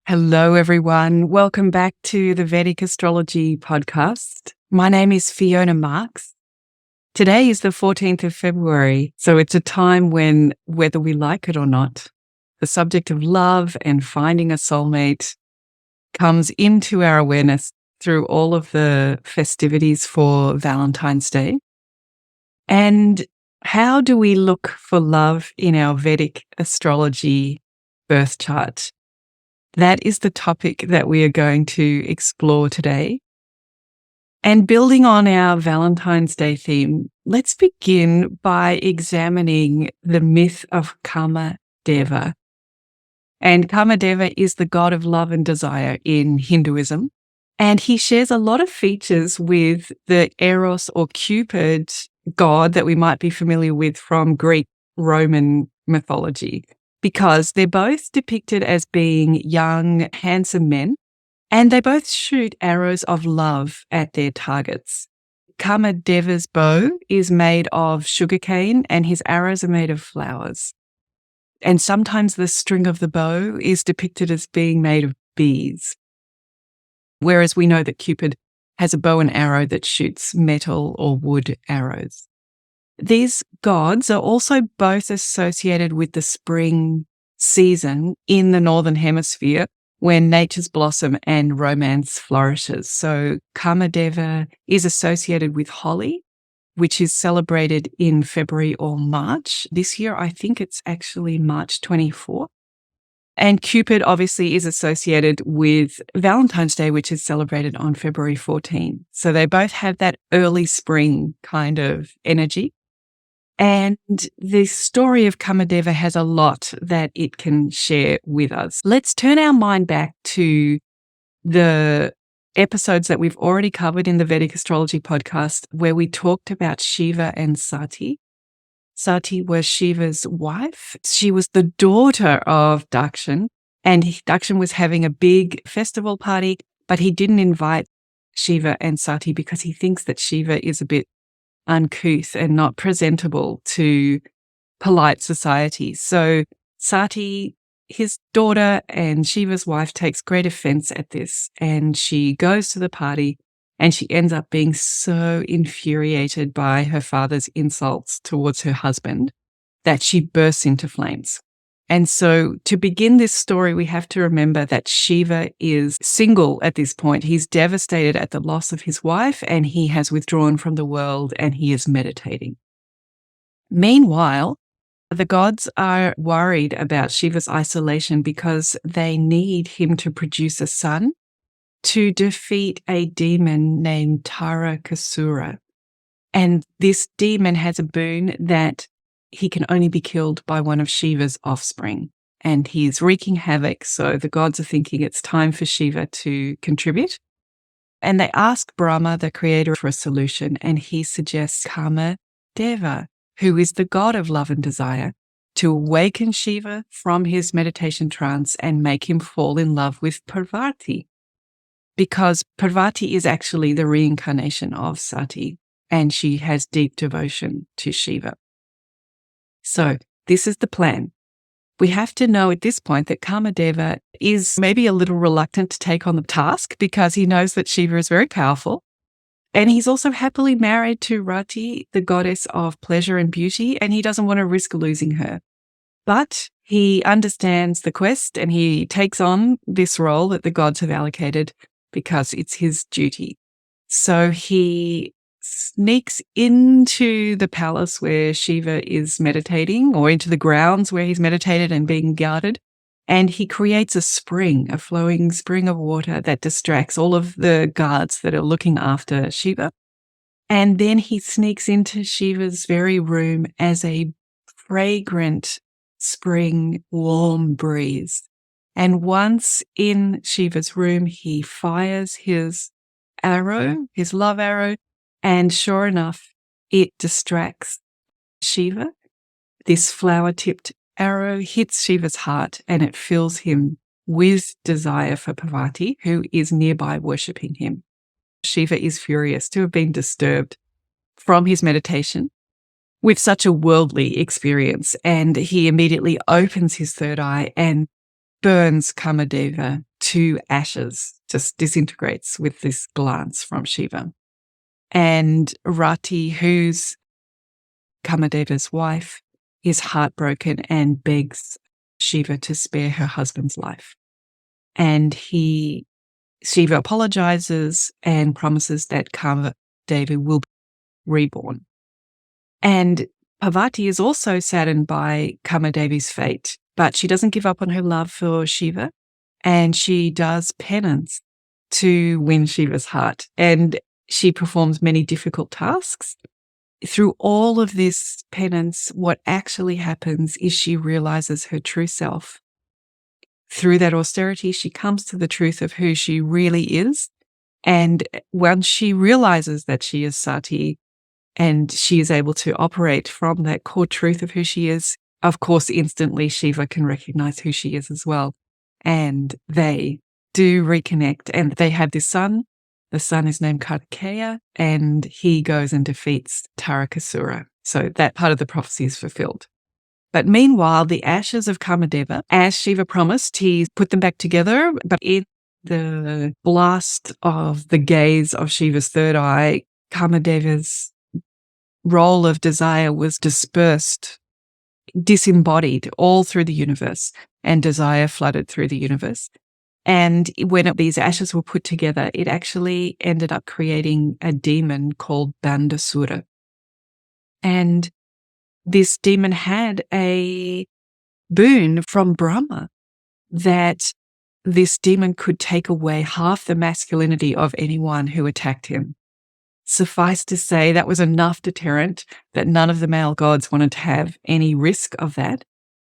Hello, everyone. Welcome back to the Vedic Astrology Podcast. My name is Fiona Marques. Today is the 14th of February, so it's a time when, whether we like it or not, the subject of love and finding a soulmate comes into our awareness through all of the festivities for Valentine's Day. And how do we look for love in our Vedic Astrology Birth Chart? That is the topic that we are going to explore today. And building on our Valentine's Day theme, let's begin by examining the myth of Kamadeva. And Kamadeva is the god of love and desire in Hinduism. And he shares a lot of features with the Eros or Cupid god that we might be familiar with from Greek Roman mythology, because they're both depicted as being young, handsome men, and they both shoot arrows of love at their targets. Kamadeva's bow is made of sugarcane and his arrows are made of flowers. And sometimes the string of the bow is depicted as being made of bees. Whereas we know that Cupid has a bow and arrow that shoots metal or wood arrows. These gods are also both associated with the spring season in the Northern Hemisphere when nature's blossom and romance flourishes. So Kamadeva is associated with Holi, which is celebrated in February or March. This year, I think it's actually March 24th. And Cupid obviously is associated with Valentine's Day, which is celebrated on February 14th. So they both have that early spring kind of energy. And the story of Kamadeva has a lot that it can share with us. Let's turn our mind back to the episodes that we've already covered in the Vedic Astrology Podcast, where we talked about Shiva and Sati. Sati was Shiva's wife. She was the daughter of Dakshin, and Dakshin was having a big festival party, but he didn't invite Shiva and Sati because he thinks that Shiva is a bit uncouth and not presentable to polite society. So Sati, his daughter and Shiva's wife, takes great offense at this, and she goes to the party and she ends up being so infuriated by her father's insults towards her husband that she bursts into flames. And so to begin this story, we have to remember that Shiva is single at this point. He's devastated at the loss of his wife and he has withdrawn from the world and he is meditating. Meanwhile, the gods are worried about Shiva's isolation because they need him to produce a son to defeat a demon named Darakaraka. And this demon has a boon that he can only be killed by one of Shiva's offspring. And he's wreaking havoc, so the gods are thinking it's time for Shiva to contribute. And they ask Brahma, the creator, for a solution, and he suggests Kamadeva, who is the god of love and desire, to awaken Shiva from his meditation trance and make him fall in love with Parvati. Because Parvati is actually the reincarnation of Sati, and she has deep devotion to Shiva. So this is the plan. We have to know at this point that Kamadeva is maybe a little reluctant to take on the task because he knows that Shiva is very powerful. And he's also happily married to Rati, the goddess of pleasure and beauty, and he doesn't want to risk losing her. But he understands the quest and he takes on this role that the gods have allocated because it's his duty. So he sneaks into the palace where Shiva is meditating, or into the grounds where he's meditated and being guarded. And he creates a spring, a flowing spring of water that distracts all of the guards that are looking after Shiva. And then he sneaks into Shiva's very room as a fragrant spring warm breeze. And once in Shiva's room, he fires his arrow, his love arrow, and sure enough, it distracts Shiva. This flower-tipped arrow hits Shiva's heart and it fills him with desire for Parvati, who is nearby worshipping him. Shiva is furious to have been disturbed from his meditation with such a worldly experience, and he immediately opens his third eye and burns Kamadeva to ashes, just disintegrates with this glance from Shiva. And Rati, who's Kamadeva's wife, is heartbroken and begs Shiva to spare her husband's life. And Shiva apologizes and promises that Kamadeva will be reborn. And Parvati is also saddened by Kamadevi's fate, but she doesn't give up on her love for Shiva, and she does penance to win Shiva's heart. And she performs many difficult tasks. Through all of this penance, what actually happens is she realizes her true self. Through that austerity, she comes to the truth of who she really is. And once she realizes that she is Sati and she is able to operate from that core truth of who she is, of course, instantly Shiva can recognize who she is as well. And they do reconnect, and they have this son. The son is named Karakas, and he goes and defeats Darakaraka. So that part of the prophecy is fulfilled. But meanwhile, the ashes of Kamadeva, as Shiva promised, he put them back together, but in the blast of the gaze of Shiva's third eye, Kamadeva's role of desire was dispersed, disembodied all through the universe, and desire flooded through the universe. And when these ashes were put together, it actually ended up creating a demon called Bandasura. And this demon had a boon from Brahma that this demon could take away half the masculinity of anyone who attacked him. Suffice to say, that was enough deterrent that none of the male gods wanted to have any risk of that.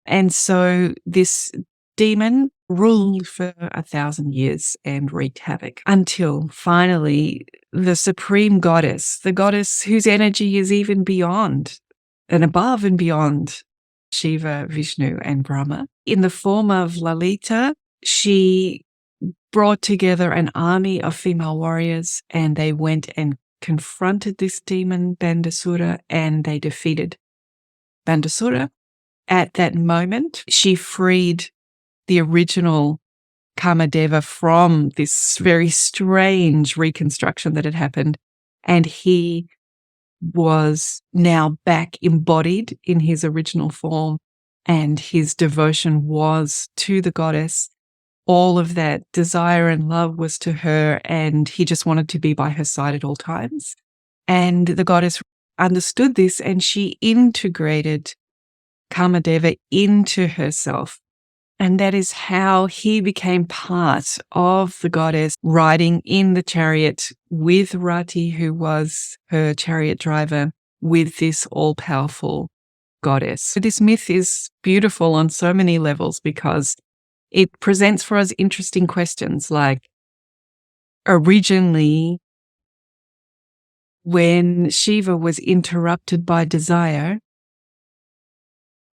And so this demon ruled for 1,000 years and wreaked havoc until finally the supreme goddess, the goddess whose energy is even beyond and above and beyond Shiva, Vishnu, and Brahma, in the form of Lalita, she brought together an army of female warriors, and they went and confronted this demon, Bandasura, and they defeated Bandasura. At that moment, she freed the original Kamadeva from this very strange reconstruction that had happened, and he was now back embodied in his original form, and his devotion was to the goddess. All of that desire and love was to her, and he just wanted to be by her side at all times. And the goddess understood this, and she integrated Kamadeva into herself. And that is how he became part of the goddess, riding in the chariot with Rati, who was her chariot driver, with this all-powerful goddess. So this myth is beautiful on so many levels because it presents for us interesting questions like, originally, when Shiva was interrupted by desire,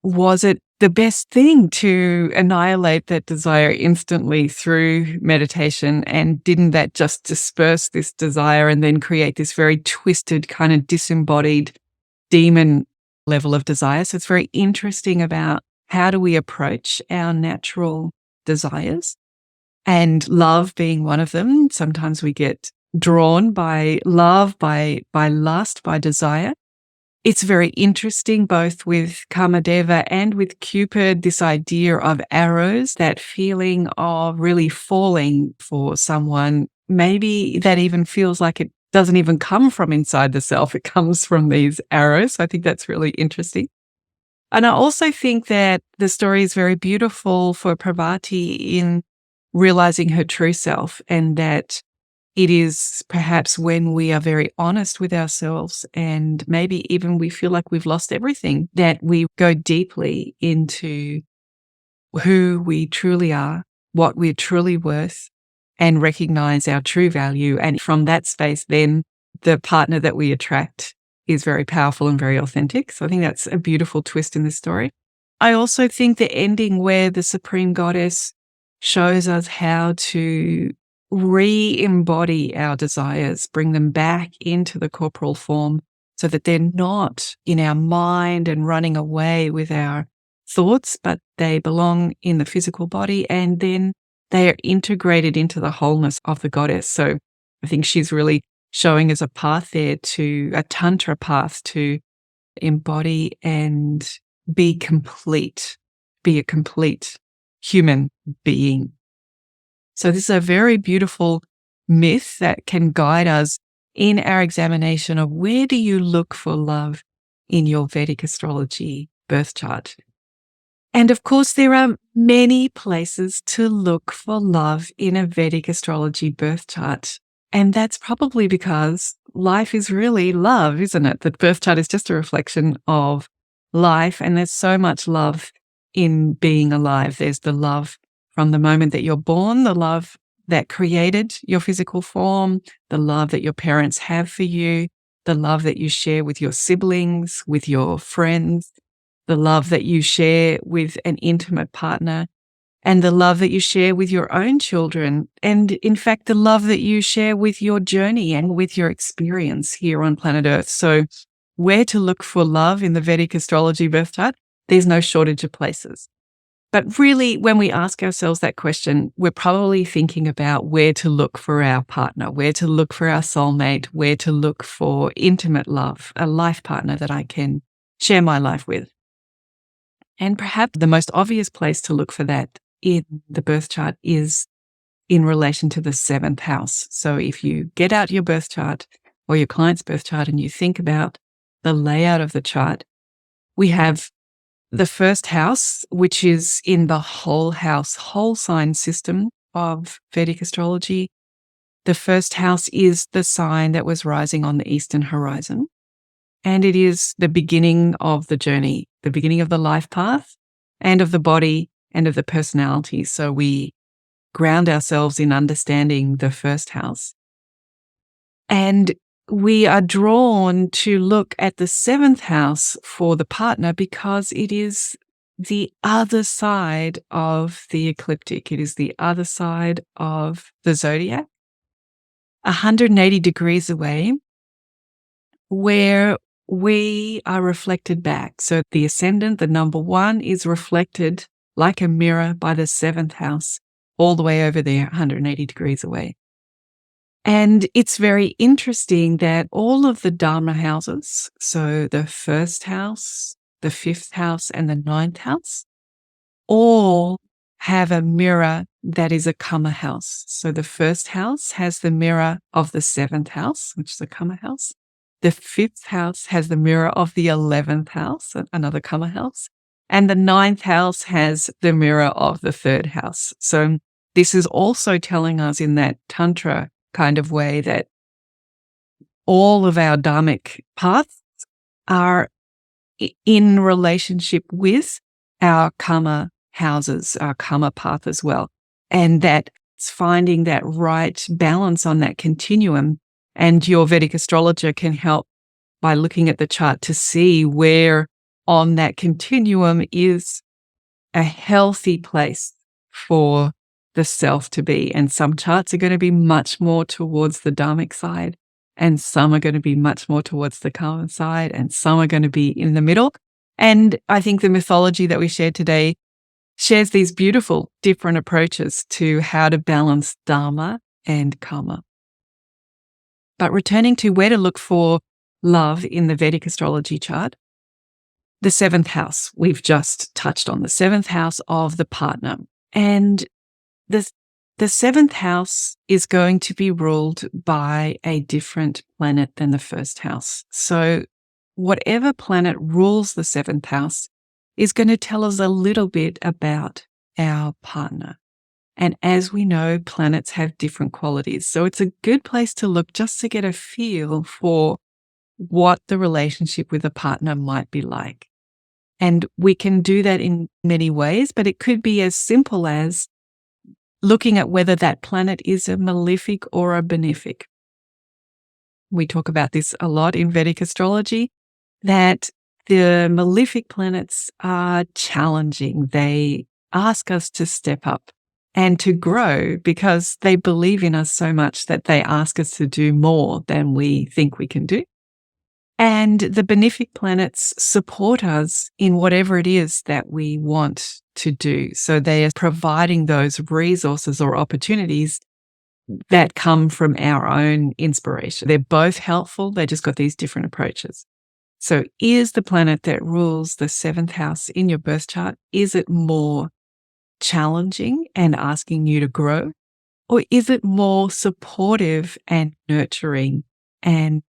was it the best thing to annihilate that desire instantly through meditation? And didn't that just disperse this desire and then create this very twisted, kind of disembodied demon level of desire? So it's very interesting about how do we approach our natural desires, and love being one of them. Sometimes we get drawn by love, by lust, by desire. It's very interesting both with Kamadeva and with Cupid, this idea of arrows, that feeling of really falling for someone. Maybe that even feels like it doesn't even come from inside the self. It comes from these arrows. So I think that's really interesting. And I also think that the story is very beautiful for Parvati in realizing her true self, and that it is perhaps when we are very honest with ourselves and maybe even we feel like we've lost everything, that we go deeply into who we truly are, what we're truly worth, and recognize our true value. And from that space, then the partner that we attract is very powerful and very authentic. So I think that's a beautiful twist in this story. I also think the ending where the Supreme Goddess shows us how to re-embody our desires, bring them back into the corporal form so that they're not in our mind and running away with our thoughts, but they belong in the physical body. And then they are integrated into the wholeness of the goddess. So I think she's really showing us a path there, to a tantra path to embody and be complete, be a complete human being. So this is a very beautiful myth that can guide us in our examination of where do you look for love in your Vedic astrology birth chart. And of course, there are many places to look for love in a Vedic astrology birth chart. And that's probably because life is really love, isn't it? The birth chart is just a reflection of life, and there's so much love in being alive. There's the love from the moment that you're born, the love that created your physical form, the love that your parents have for you, the love that you share with your siblings, with your friends, the love that you share with an intimate partner, and the love that you share with your own children, and in fact, the love that you share with your journey and with your experience here on planet Earth. So where to look for love in the Vedic astrology birth chart? There's no shortage of places. But really, when we ask ourselves that question, we're probably thinking about where to look for our partner, where to look for our soulmate, where to look for intimate love, a life partner that I can share my life with. And perhaps the most obvious place to look for that in the birth chart is in relation to the seventh house. So if you get out your birth chart or your client's birth chart and you think about the layout of the chart, we have the first house, which is in the whole house, whole sign system of Vedic astrology. The first house is the sign that was rising on the eastern horizon. And it is the beginning of the journey, the beginning of the life path and of the body and of the personality. So we ground ourselves in understanding the first house. And we are drawn to look at the seventh house for the partner because it is the other side of the ecliptic. It is the other side of the zodiac, 180 degrees away, where we are reflected back. So the ascendant, the number one, is reflected like a mirror by the seventh house, all the way over there, 180 degrees away. And it's very interesting that all of the Dharma houses, so the first house, the fifth house, and the ninth house, all have a mirror that is a Kama house. So the first house has the mirror of the seventh house, which is a Kama house. The fifth house has the mirror of the 11th house, another Kama house. And the ninth house has the mirror of the third house. So this is also telling us in that Tantra kind of way that all of our dharmic paths are in relationship with our karma houses, our karma path as well. And that it's finding that right balance on that continuum. And your Vedic astrologer can help by looking at the chart to see where on that continuum is a healthy place for the self to be. And some charts are going to be much more towards the dharmic side, and some are going to be much more towards the karma side, and some are going to be in the middle. And I think the mythology that we shared today shares these beautiful different approaches to how to balance dharma and karma. But returning to where to look for love in the Vedic astrology chart, the seventh house, we've just touched on the seventh house of the partner. And the seventh house is going to be ruled by a different planet than the first house. So whatever planet rules the seventh house is going to tell us a little bit about our partner. And as we know, planets have different qualities. So it's a good place to look just to get a feel for what the relationship with a partner might be like. And we can do that in many ways, but it could be as simple as looking at whether that planet is a malefic or a benefic. We talk about this a lot in Vedic astrology, that the malefic planets are challenging. They ask us to step up and to grow because they believe in us so much that they ask us to do more than we think we can do. And the benefic planets support us in whatever it is that we want to do. So they are providing those resources or opportunities that come from our own inspiration. They're both helpful. They just got these different approaches. So is the planet that rules the 7th house in your birth chart, is it more challenging and asking you to grow? Or is it more supportive and nurturing and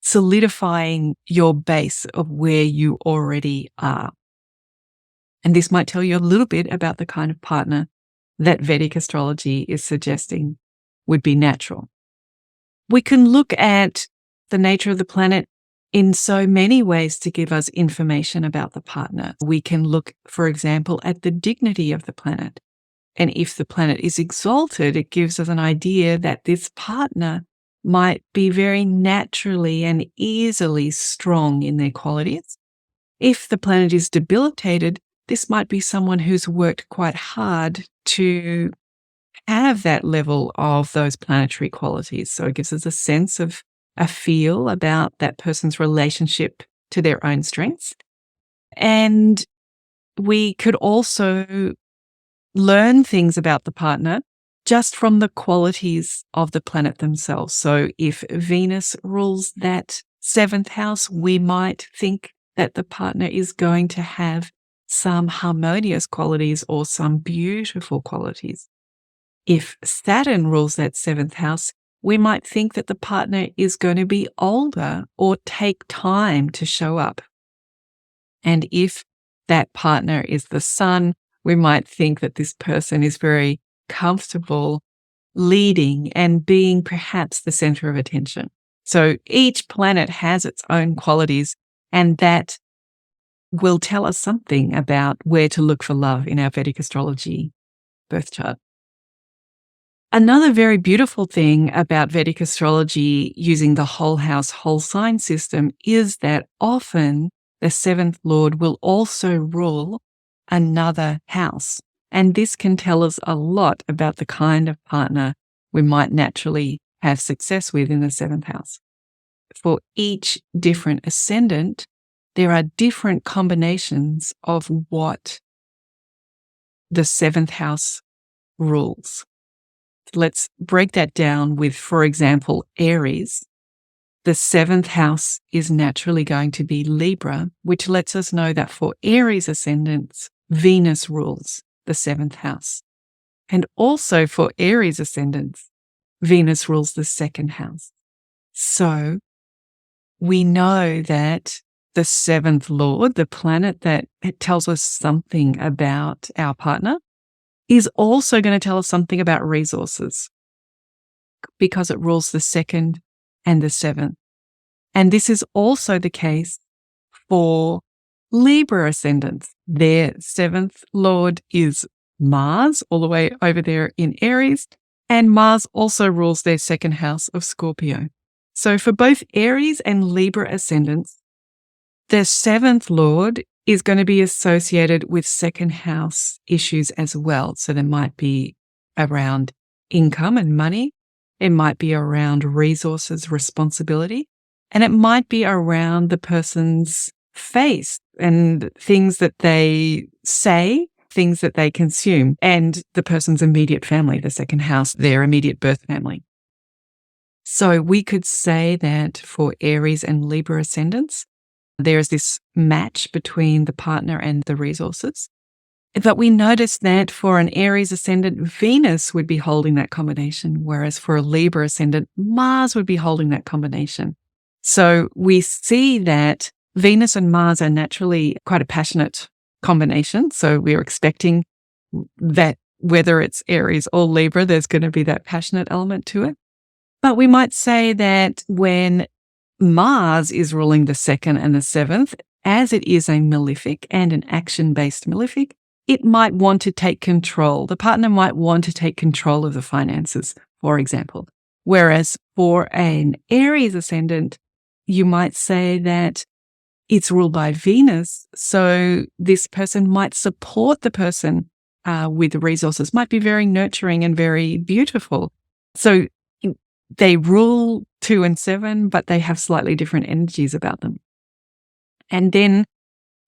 solidifying your base of where you already are? And this might tell you a little bit about the kind of partner that Vedic astrology is suggesting would be natural. We can look at the nature of the planet in so many ways to give us information about the partner. We can look, for example, at the dignity of the planet. And if the planet is exalted, it gives us an idea that this partner might be very naturally and easily strong in their qualities. If the planet is debilitated, this might be someone who's worked quite hard to have that level of those planetary qualities. So it gives us a sense of a feel about that person's relationship to their own strengths. And we could also learn things about the partner just from the qualities of the planet themselves. So if Venus rules that 7th house, we might think that the partner is going to have some harmonious qualities or some beautiful qualities. If Saturn rules that 7th house, we might think that the partner is going to be older or take time to show up. And if that partner is the Sun, we might think that this person is very comfortable leading and being perhaps the center of attention. So each planet has its own qualities, and that will tell us something about where to look for love in our Vedic astrology birth chart. Another very beautiful thing about Vedic astrology using the whole house, whole sign system is that often the 7th Lord will also rule another house. And this can tell us a lot about the kind of partner we might naturally have success with in the 7th house. For each different ascendant, there are different combinations of what the 7th house rules. Let's break that down with, for example, Aries. The 7th house is naturally going to be Libra, which lets us know that for Aries ascendants, Venus rules the 7th house. And also for Aries ascendants, Venus rules the 2nd house. So we know that the 7th Lord, the planet that tells us something about our partner, is also going to tell us something about resources because it rules the 2nd and the 7th. And this is also the case for Libra ascendants. Their 7th Lord is Mars, all the way over there in Aries, and Mars also rules their 2nd house of Scorpio. So for both Aries and Libra ascendants, the 7th Lord is going to be associated with 2nd house issues as well. So there might be around income and money. It might be around resources, responsibility, and it might be around the person's face and things that they say, things that they consume, and the person's immediate family, the 2nd house, their immediate birth family. So we could say that for Aries and Libra ascendants, there is this match between the partner and the resources. But we notice that for an Aries ascendant, Venus would be holding that combination, whereas for a Libra ascendant, Mars would be holding that combination. So we see that Venus and Mars are naturally quite a passionate combination. So we're expecting that whether it's Aries or Libra, there's going to be that passionate element to it. But we might say that when Mars is ruling the 2nd and the 7th, as it is a malefic and an action-based malefic, it might want to take control. The partner might want to take control of the finances, for example. Whereas for an Aries ascendant, you might say that it's ruled by Venus, so this person might support the person with resources, might be very nurturing and very beautiful. So They rule 2 and 7, but they have slightly different energies about them. And then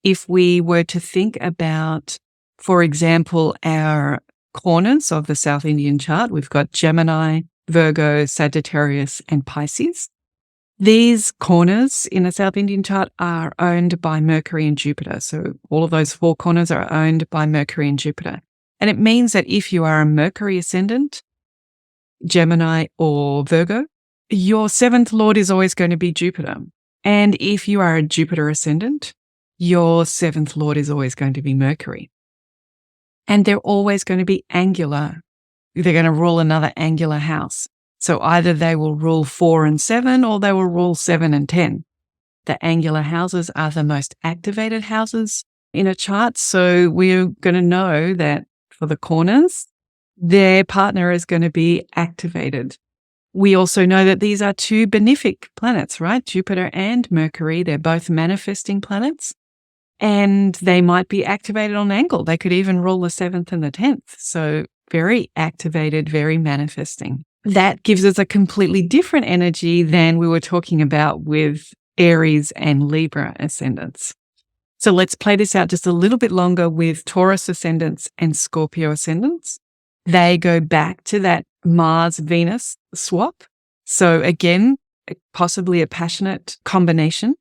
if we were to think about, for example, our corners of the South Indian chart, we've got Gemini, Virgo, Sagittarius, and Pisces. These corners in the South Indian chart are owned by Mercury and Jupiter. So all of those 4 corners are owned by Mercury and Jupiter. And it means that if you are a Mercury ascendant, Gemini or Virgo, your 7th lord is always going to be Jupiter. And if you are a Jupiter ascendant, your 7th lord is always going to be Mercury. And they're always going to be angular. They're going to rule another angular house. So either they will rule 4 and 7 or they will rule 7 and 10. The angular houses are the most activated houses in a chart. So we're going to know that for the corners, their partner is going to be activated. We also know that these are 2 benefic planets, right? Jupiter and Mercury, they're both manifesting planets. And they might be activated on angle. They could even rule the 7th and the 10th. So very activated, very manifesting. That gives us a completely different energy than we were talking about with Aries and Libra ascendants. So let's play this out just a little bit longer with Taurus ascendants and Scorpio ascendants. They go back to that Mars-Venus swap. So again, possibly a passionate combination.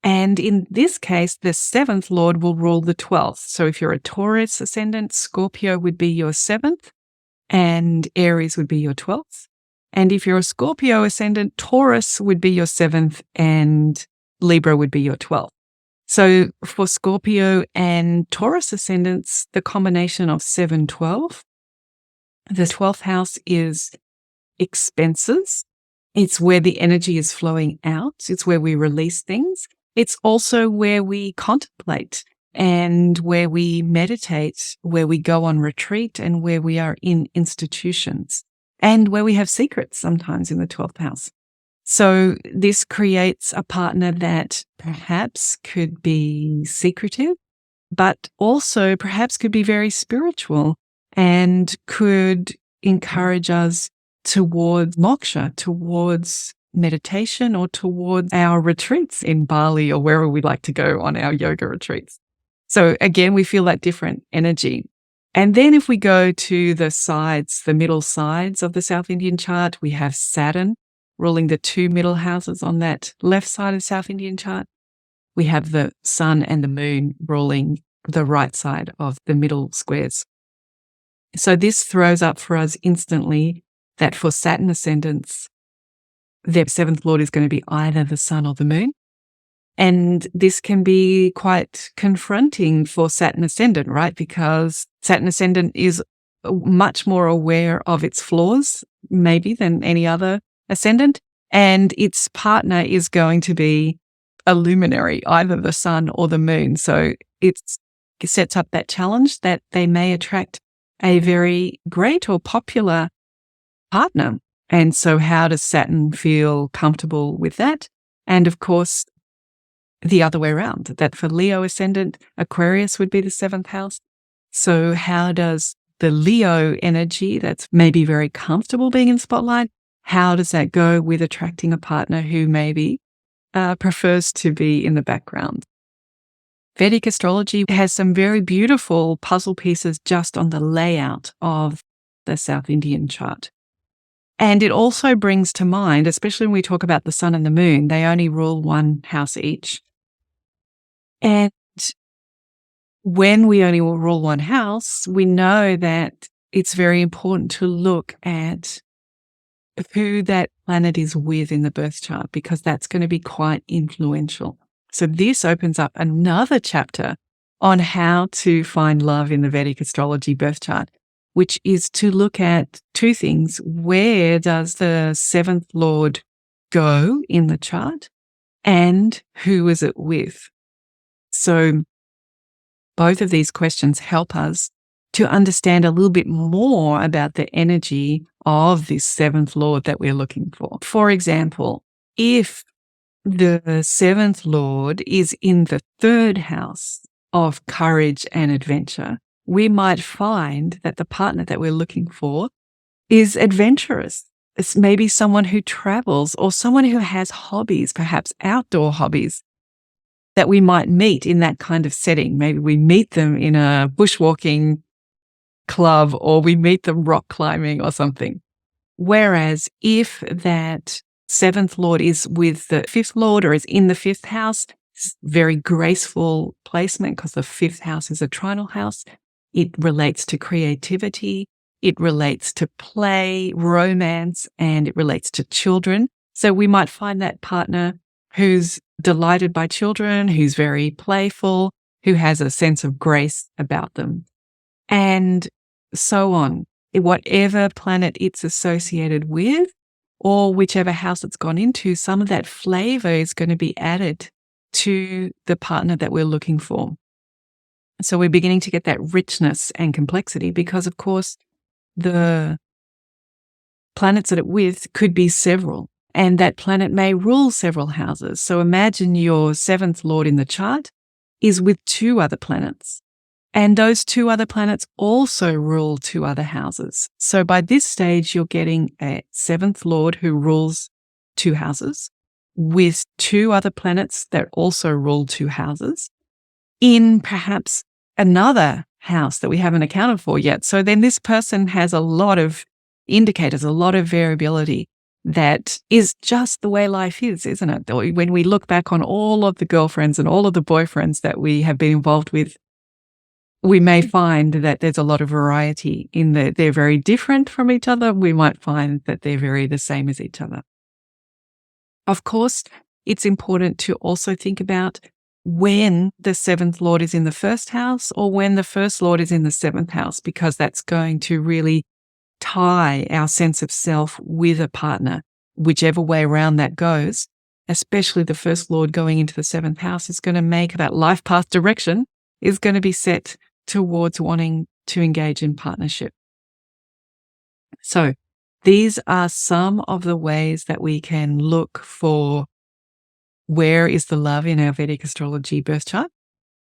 And in this case, the 7th lord will rule the 12th. So if you're a Taurus ascendant, Scorpio would be your 7th and Aries would be your 12th. And if you're a Scorpio ascendant, Taurus would be your 7th and Libra would be your 12th. So for Scorpio and Taurus ascendants, the combination of 7-12, the 12th house is expenses. It's where the energy is flowing out. It's where we release things. It's also where we contemplate and where we meditate, where we go on retreat and where we are in institutions and where we have secrets sometimes in the 12th house. So this creates a partner that perhaps could be secretive, but also perhaps could be very spiritual and could encourage us towards moksha, towards meditation, or towards our retreats in Bali or wherever we'd like to go on our yoga retreats. So again, we feel that different energy. And then if we go to the sides, the middle sides of the South Indian chart, we have Saturn ruling the 2 middle houses on that left side of the South Indian chart. We have the sun and the moon ruling the right side of the middle squares. So this throws up for us instantly that for Saturn ascendants, their 7th lord is going to be either the sun or the moon. And this can be quite confronting for Saturn ascendant, right? Because Saturn ascendant is much more aware of its flaws, maybe, than any other ascendant. And its partner is going to be a luminary, either the sun or the moon. So it sets up that challenge that they may attract a very great or popular partner. And so how does Saturn feel comfortable with that? And of course, the other way around, that for Leo ascendant, Aquarius would be the 7th house. So how does the Leo energy that's maybe very comfortable being in spotlight, how does that go with attracting a partner who maybe prefers to be in the background? Vedic astrology has some very beautiful puzzle pieces just on the layout of the South Indian chart. And it also brings to mind, especially when we talk about the sun and the moon, they only rule 1 house each. And when we only rule 1 house, we know that it's very important to look at who that planet is with in the birth chart, because that's going to be quite influential. So this opens up another chapter on how to find love in the Vedic Astrology Birth Chart, which is to look at 2 things. Where does the 7th lord go in the chart, and who is it with? So both of these questions help us to understand a little bit more about the energy of this 7th lord that we're looking for. For example, if the 7th lord is in the 3rd house of courage and adventure, we might find that the partner that we're looking for is adventurous. It's maybe someone who travels or someone who has hobbies, perhaps outdoor hobbies, that we might meet in that kind of setting. Maybe we meet them in a bushwalking club or we meet them rock climbing or something. Whereas if that seventh lord is with the fifth lord or is in the fifth house, it's very graceful placement because the fifth house is a trinal house. It relates to creativity. It relates to play, romance, and it relates to children. So we might find that partner who's delighted by children, who's very playful, who has a sense of grace about them, and so on. Whatever planet it's associated with or whichever house it's gone into, some of that flavor is going to be added to the partner that we're looking for. So we're beginning to get that richness and complexity because, of course, the planets that it's with could be several, and that planet may rule several houses. So imagine your seventh lord in the chart is with two other planets, and those two other planets also rule two other houses. So by this stage, you're getting a seventh lord who rules two houses with two other planets that also rule two houses in perhaps another house that we haven't accounted for yet. So then this person has a lot of indicators, a lot of variability that is just the way life is, isn't it? When we look back on all of the girlfriends and all of the boyfriends that we have been involved with, we may find that there's a lot of variety in that they're very different from each other. We might find that they're very the same as each other. Of course, it's important to also think about when the seventh lord is in the first house or when the first lord is in the seventh house, because that's going to really tie our sense of self with a partner, whichever way around that goes. Especially the first lord going into the seventh house is going to make that life path direction is going to be set towards wanting to engage in partnership. So these are some of the ways that we can look for where is the love in our Vedic astrology birth chart.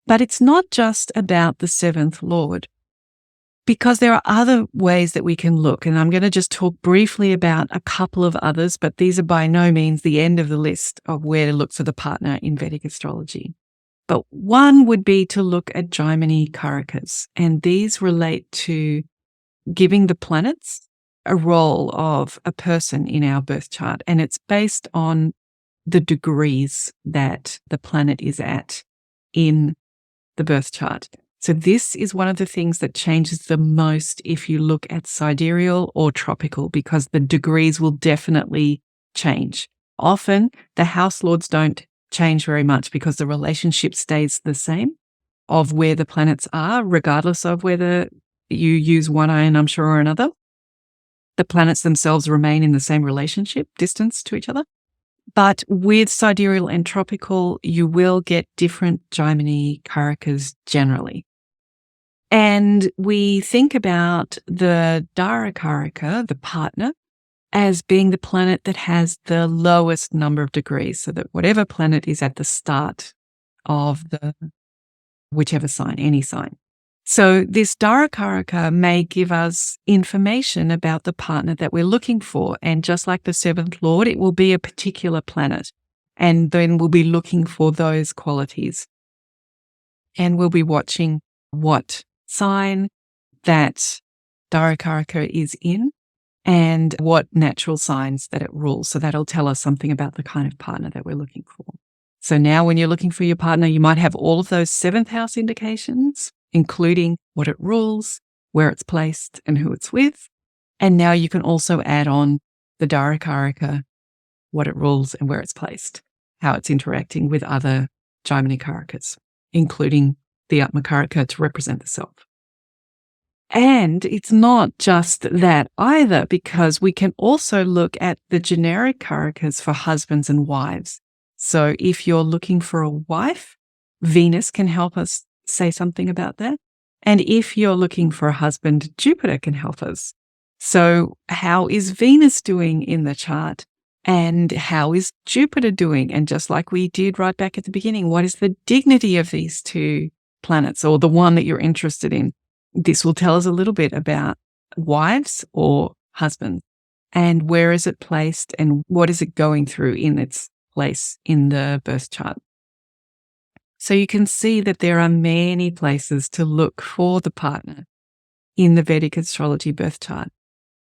But it's not just about the seventh lord, because there are other ways that we can look. And I'm going to just talk briefly about a couple of others, but these are by no means the end of the list of where to look for the partner in Vedic astrology. But one would be to look at Jimini Karakas, and these relate to giving the planets a role of a person in our birth chart, and it's based on the degrees that the planet is at in the birth chart. So this is one of the things that changes the most if you look at sidereal or tropical, because the degrees will definitely change. Often the house lords don't change very much because the relationship stays the same of where the planets are, regardless of whether you use one ayanamsha or another. The planets themselves remain in the same relationship, distance to each other. But with sidereal and tropical, you will get different Jimini Karakas generally. And we think about the Darakaraka, the partner, as being the planet that has the lowest number of degrees, so that whatever planet is at the start of the whichever sign, any sign. So this Darakaraka may give us information about the partner that we're looking for. And just like the seventh lord, it will be a particular planet. And then we'll be looking for those qualities. And we'll be watching what sign that Darakaraka is in and what natural signs that it rules. So that'll tell us something about the kind of partner that we're looking for. So now when you're looking for your partner, you might have all of those seventh house indications, including what it rules, where it's placed, and who it's with. And now you can also add on the Darakaraka, what it rules and where it's placed, how it's interacting with other Jimini Karakas, including the Atmakaraka to represent the self. And it's not just that either, because we can also look at the generic Karakas for husbands and wives. So if you're looking for a wife, Venus can help us say something about that. And if you're looking for a husband, Jupiter can help us. So how is Venus doing in the chart? And how is Jupiter doing? And just like we did right back at the beginning, what is the dignity of these two planets, or the one that you're interested in? This will tell us a little bit about wives or husbands. and where is it placed and what is it going through in its place in the birth chart. So you can see that there are many places to look for the partner in the Vedic Astrology Birth Chart.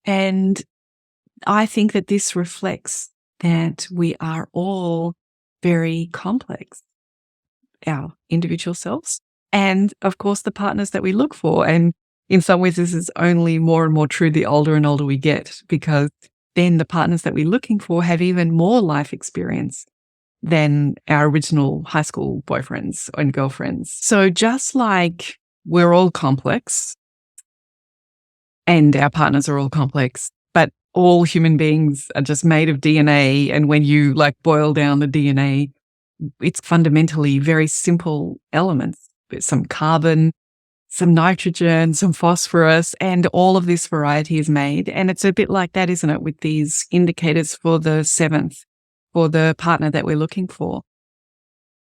And I think that this reflects that we are all very complex, our individual selves, and of course the partners that we look for. And in some ways, this is only more and more true the older and older we get, because then the partners that we're looking for have even more life experience than our original high school boyfriends and girlfriends. So just like we're all complex and our partners are all complex, but all human beings are just made of DNA. And when you boil down the DNA, it's fundamentally very simple elements. There's some carbon, some nitrogen, some phosphorus, and all of this variety is made. And it's a bit like that, isn't it, with these indicators for the seventh, for the partner that we're looking for.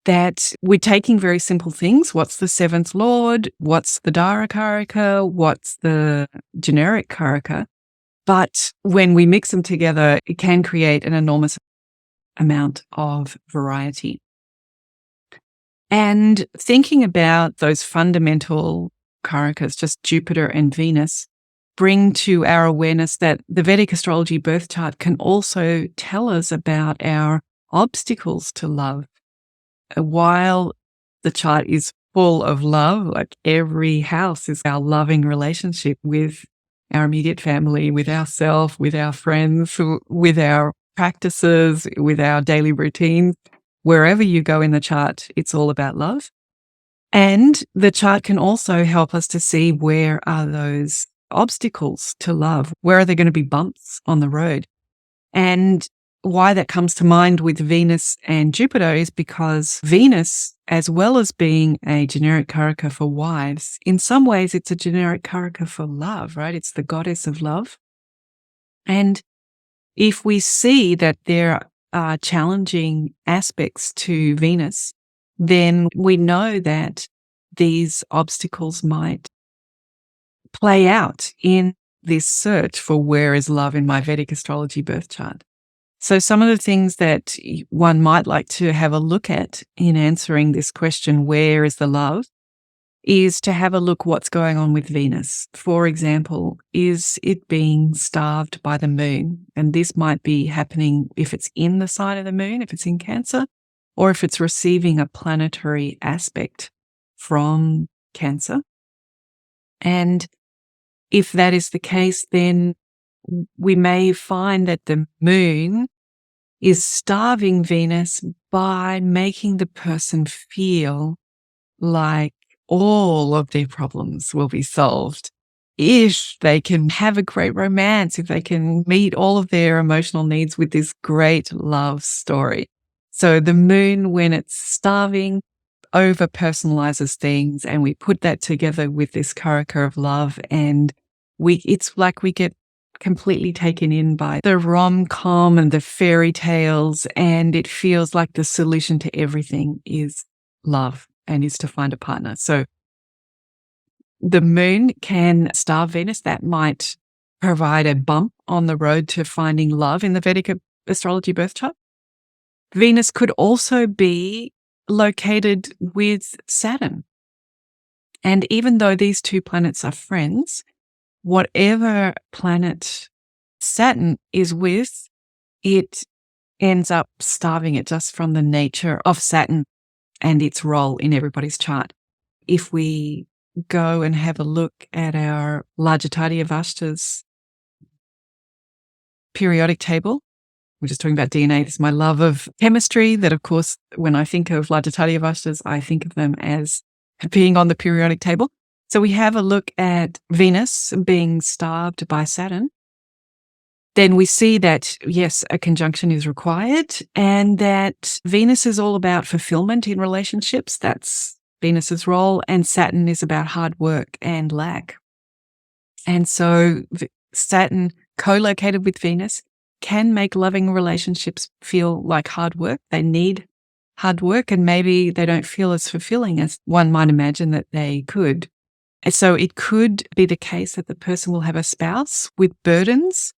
That we're taking very simple things. What's the seventh lord? What's the Darakaraka? What's the generic Karaka? But when we mix them together, it can create an enormous amount of variety. And thinking about those fundamental Karakas, just Jupiter and Venus, bring to our awareness that the Vedic Astrology Birth Chart can also tell us about our obstacles to love. While the chart is full of love, every house is our loving relationship with our immediate family, with ourselves, with our friends, with our practices, with our daily routines. Wherever you go in the chart, it's all about love. And the chart can also help us to see where are those obstacles to love? Where are there going to be bumps on the road? And why that comes to mind with Venus and Jupiter is because Venus, as well as being a generic Karaka for wives, in some ways it's a generic Karaka for love, right? It's the goddess of love. And if we see that there are challenging aspects to Venus, then we know that these obstacles might play out in this search for where is love in my Vedic Astrology Birth Chart. So some of the things that one might like to have a look at in answering this question, where is the love, is to have a look what's going on with Venus. For example, is it being starved by the moon? And this might be happening if it's in the sign of the moon, if it's in Cancer, or if it's receiving a planetary aspect from Cancer. And if that is the case, then we may find that the moon is starving Venus by making the person feel like all of their problems will be solved if they can have a great romance, if they can meet all of their emotional needs with this great love story. So the moon, when it's starving, over personalizes things, and we put that together with this Karaka of love, and it's like we get completely taken in by the rom-com and the fairy tales, and it feels like the solution to everything is love and is to find a partner. So the moon can starve Venus. That might provide a bump on the road to finding love in the Vedic Astrology Birth Chart. Venus could also be located with Saturn. And even though these two planets are friends, whatever planet Saturn is with, it ends up starving it just from the nature of Saturn and its role in everybody's chart. If we go and have a look at our Lajjitaadi Avasthas periodic table, we're just talking about DNA. This is my love of chemistry, that of course, when I think of Lajjitaadi Avasthas, I think of them as being on the periodic table. So we have a look at Venus being starved by Saturn. Then we see that, yes, a conjunction is required, and that Venus is all about fulfillment in relationships. That's Venus's role, and Saturn is about hard work and lack. And so Saturn, co-located with Venus, can make loving relationships feel like hard work. They need hard work, and maybe they don't feel as fulfilling as one might imagine that they could. And so it could be the case that the person will have a spouse with burdens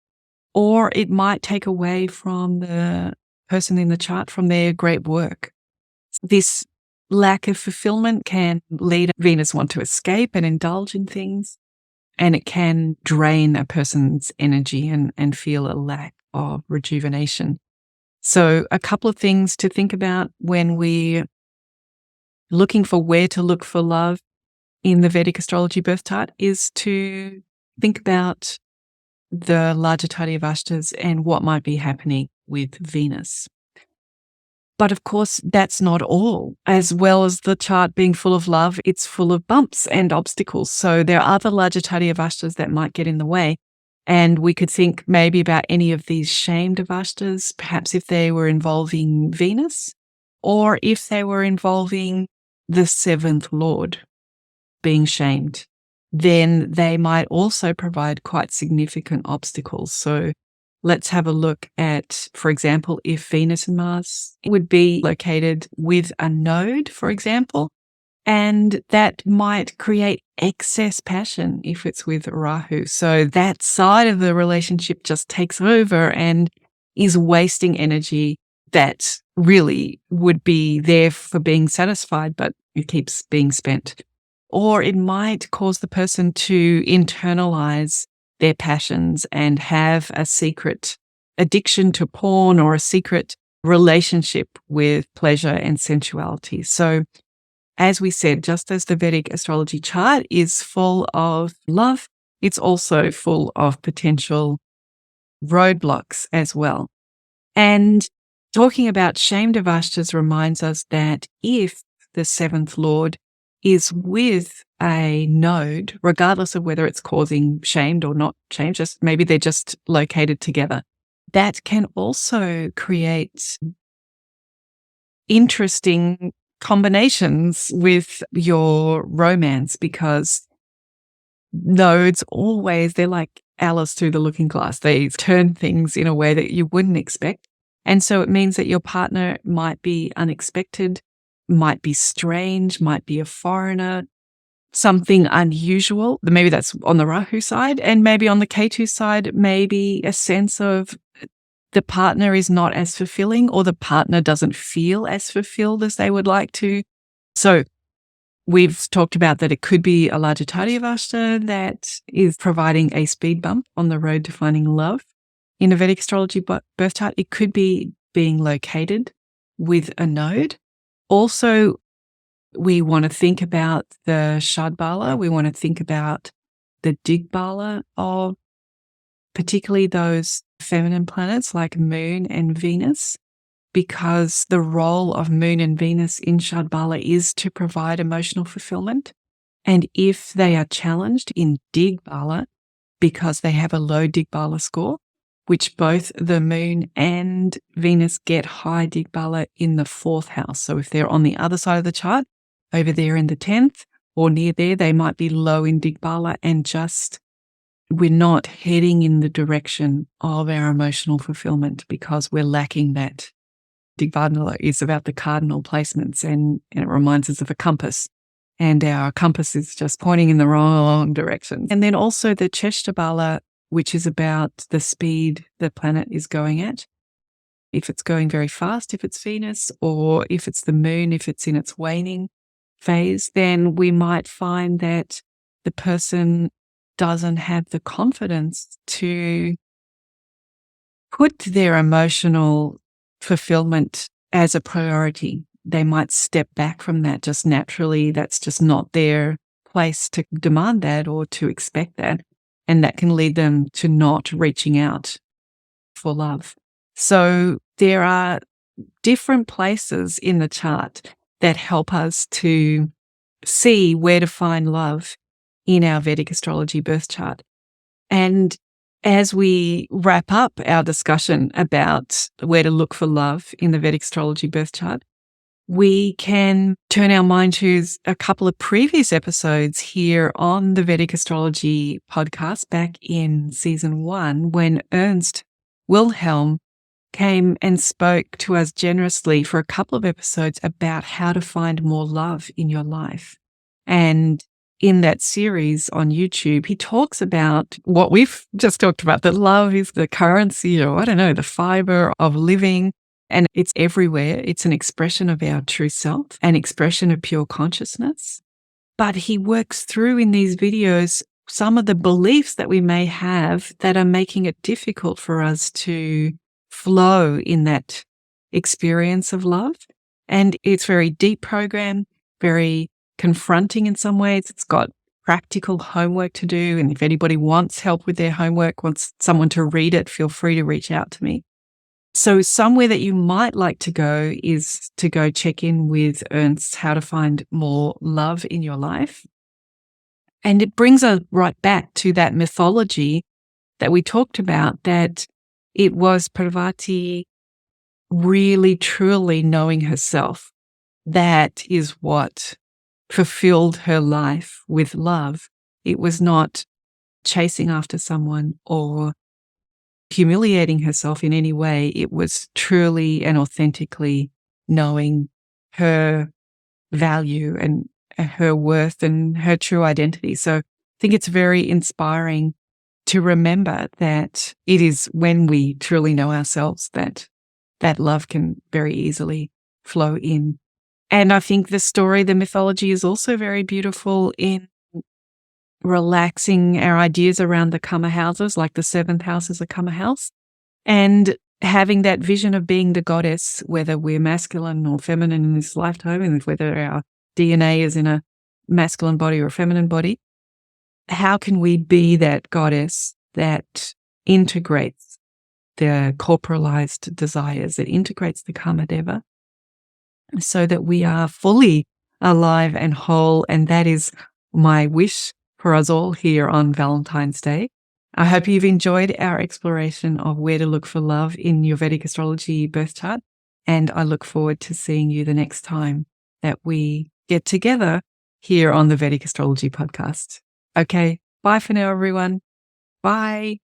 or it might take away from the person in the chart from their great work. This lack of fulfillment can lead Venus want to escape and indulge in things, and it can drain a person's energy and feel a lack of rejuvenation. So a couple of things to think about when we're looking for where to look for love in the Vedic Astrology Birth Chart is to think about the Lajjitaadi Avasthas and what might be happening with Venus. But of course, that's not all. As well as the chart being full of love, it's full of bumps and obstacles. So there are other Lajjitaadi Avasthas that might get in the way. And we could think maybe about any of these shamed Avasthas, perhaps if they were involving Venus, or if they were involving the seventh lord being shamed, then they might also provide quite significant obstacles. So let's have a look at, for example, if Venus and Mars would be located with a node, for example, and that might create excess passion if it's with Rahu. So that side of the relationship just takes over and is wasting energy that really would be there for being satisfied, but it keeps being spent. Or it might cause the person to internalize their passions and have a secret addiction to porn or a secret relationship with pleasure and sensuality. So as we said, just as the Vedic astrology chart is full of love, it's also full of potential roadblocks as well. And talking about shamed Avasthas reminds us that if the seventh lord is with a node, regardless of whether it's causing shamed or not shamed, just maybe they're just located together, that can also create interesting combinations with your romance, because nodes always, they're like Alice through the looking glass. They turn things in a way that you wouldn't expect. And so it means that your partner might be unexpected, might be strange, might be a foreigner, something unusual. Maybe that's on the Rahu side, and maybe on the Ketu side, maybe a sense of the partner is not as fulfilling, or the partner doesn't feel as fulfilled as they would like to. So we've talked about that it could be a Lajjitaadi Avasthas that is providing a speed bump on the road to finding love. In a Vedic astrology birth chart, it could be being located with a node. Also, we want to think about the Shad bala. We want to think about the Dig bala of particularly those feminine planets like Moon and Venus, because the role of Moon and Venus in Shad bala is to provide emotional fulfillment. And if they are challenged in Dig bala because they have a low Dig bala score, which both the Moon and Venus get high Dig bala in the fourth house. So if they're on the other side of the chart, over there in the 10th or near there, they might be low in Dig bala, and just we're not heading in the direction of our emotional fulfillment because we're lacking that. Dig bala is about the cardinal placements, and it reminds us of a compass, and our compass is just pointing in the wrong direction. And then also the Chesta bala, which is about the speed the planet is going at. If it's going very fast, if it's Venus, or if it's the Moon, if it's in its waning phase, then we might find that the person doesn't have the confidence to put their emotional fulfillment as a priority. They might step back from that just naturally. That's just not their place to demand that or to expect that. And that can lead them to not reaching out for love. So there are different places in the chart that help us to see where to find love in our Vedic astrology birth chart. And as we wrap up our discussion about where to look for love in the Vedic astrology birth chart, we can turn our mind to a couple of previous episodes here on the Vedic Astrology Podcast back in season 1, when Ernst Wilhelm came and spoke to us generously for a couple of episodes about how to find more love in your life. And in that series on YouTube, he talks about what we've just talked about, that love is the currency, or I don't know, the fiber of living, and it's everywhere. It's an expression of our true self, an expression of pure consciousness. But he works through in these videos some of the beliefs that we may have that are making it difficult for us to flow in that experience of love. And it's very deep program, very confronting in some ways. It's got practical homework to do. And if anybody wants help with their homework, wants someone to read it, feel free to reach out to me. So somewhere that you might like to go is to go check in with Ernst, How to Find More Love in Your Life. And it brings us right back to that mythology that we talked about, that it was Parvati really, truly knowing herself. That is what fulfilled her life with love. It was not chasing after someone or humiliating herself in any way. It was truly and authentically knowing her value and her worth and her true identity. So I think it's very inspiring to remember that it is when we truly know ourselves that love can very easily flow in. And I think the story, the mythology is also very beautiful in relaxing our ideas around the Kama houses, like the seventh house is a Kama house, and having that vision of being the goddess, whether we're masculine or feminine in this lifetime, and whether our DNA is in a masculine body or a feminine body. How can we be that goddess that integrates the corporalized desires, that integrates the Kamadeva, so that we are fully alive and whole? And that is my wish for us all here on Valentine's Day. I hope you've enjoyed our exploration of where to look for love in your Vedic Astrology Birth Chart. And I look forward to seeing you the next time that we get together here on the Vedic Astrology Podcast. Okay, bye for now, everyone. Bye.